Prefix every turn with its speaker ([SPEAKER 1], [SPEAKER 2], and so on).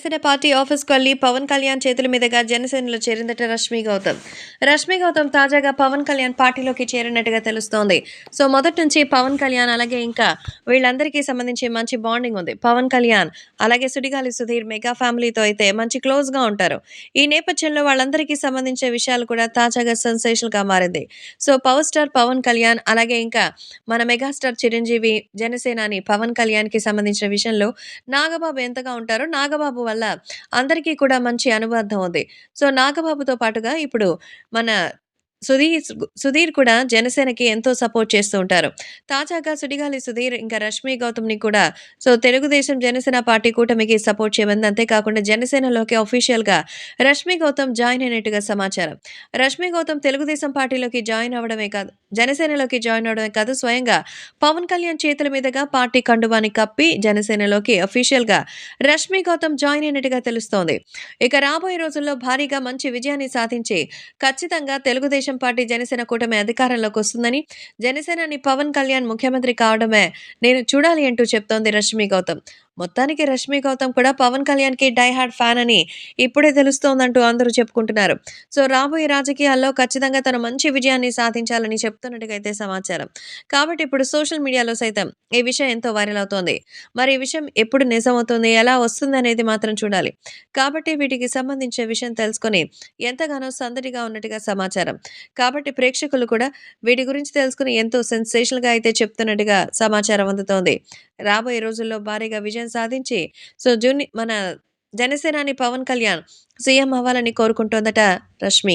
[SPEAKER 1] Janasena party ఆఫీస్‌కు వెళ్లి పవన్ కళ్యాణ్ చేతుల మీదుగా జనసేనలో చేరిందట రష్మి గౌతమ్. రష్మి గౌతమ్ తాజాగా పవన్ కళ్యాణ్ పార్టీలోకి చేరినట్టుగా తెలుస్తోంది. సో, మొదటి నుంచి పవన్ కళ్యాణ్ అలాగే ఇంకా వీళ్ళందరికీ సంబంధించి మంచి బాండింగ్ ఉంది. పవన్ కళ్యాణ్ అలాగే సుడిగాలి సుధీర్ మెగా ఫ్యామిలీతో అయితే మంచి క్లోజ్‌గా ఉంటారు. ఈ నేపథ్యంలో వాళ్ళందరికీ సంబంధించిన విషయాలు కూడా తాజాగా సెన్సేషనల్‌గా మారింది. So, power star Pawan Kalyan అలాగే ఇంకా మన మెగాస్టార్ చిరంజీవి జనసేనాని పవన్ కళ్యాణ్‌కి సంబంధించిన విషయంలో నాగబాబు ఎంతగా ఉంటారో, నాగబాబు వల్ల అందరికీ కూడా మంచి అనుబంధం ఉంది. సో, నాగబాబుతో పాటుగా ఇప్పుడు మన సుధీర్ కూడా జనసేనకి ఎంతో సపోర్ట్ చేస్తూ ఉంటారు. తాజాగా సుడిగాలి సుధీర్ ఇంకా రష్మి గౌతమ్‌ని కూడా తెలుగుదేశం జనసేన పార్టీ కూటమికి సపోర్ట్ చేయమంది. అంతేకాకుండా జనసేనలోకి అఫీషియల్‌గా రష్మి గౌతమ్ జాయిన్ అయినట్టుగా సమాచారం. రష్మి గౌతమ్ తెలుగుదేశం పార్టీలోకి జాయిన్ అవ్వడమే కాదు, జనసేనలోకి జాయిన్ అవ్వడమే కాదు, స్వయంగా పవన్ కళ్యాణ్ చేతుల మీదుగా పార్టీ కండువాని కప్పి జనసేనలోకి అఫీషియల్‌గా రష్మి గౌతమ్ జాయిన్ అయినట్టుగా తెలుస్తోంది. ఇక రాబోయే రోజుల్లో భారీగా మంచి విజయాన్ని సాధించి ఖచ్చితంగా తెలుగుదేశం పార్టీ జనసేన కూటమి అధికారంలోకి వస్తుందని, జనసేనాని పవన్ కళ్యాణ్ ముఖ్యమంత్రి కావడమే నేను చూడాలి అంటూ చెప్తోంది రష్మి గౌతమ్. మొత్తానికి రష్మి గౌతమ్ కూడా పవన్ కళ్యాణ్‌కి డై హార్డ్ ఫ్యాన్ అని ఇప్పుడే తెలుస్తోందంటూ అందరూ చెప్పుకుంటున్నారు. సో, రాబోయే రాజకీయాల్లో ఖచ్చితంగా తను మంచి విజయాన్ని సాధించాలని చెప్తున్నట్టుగా అయితే సమాచారం. కాబట్టి ఇప్పుడు సోషల్ మీడియాలో సైతం ఈ విషయం ఎంతో వైరల్ అవుతోంది. మరి ఈ విషయం ఎప్పుడు నిజమవుతుంది, ఎలా వస్తుందనేది మాత్రం చూడాలి. కాబట్టి వీటికి సంబంధించిన విషయం తెలుసుకొని ఎంతగానో సందడిగా ఉన్నట్టుగా సమాచారం. కాబట్టి ప్రేక్షకులు కూడా వీటి గురించి తెలుసుకొని ఎంతో సెన్సేషనల్‌గా అయితే చెప్తున్నట్టుగా సమాచారం అందుతోంది. రాబోయే రోజుల్లో భారీగా విజయం సాధించి మన జనసేనాని పవన్ కళ్యాణ్ సీఎం అవ్వాలని కోరుకుంటోందట రష్మి.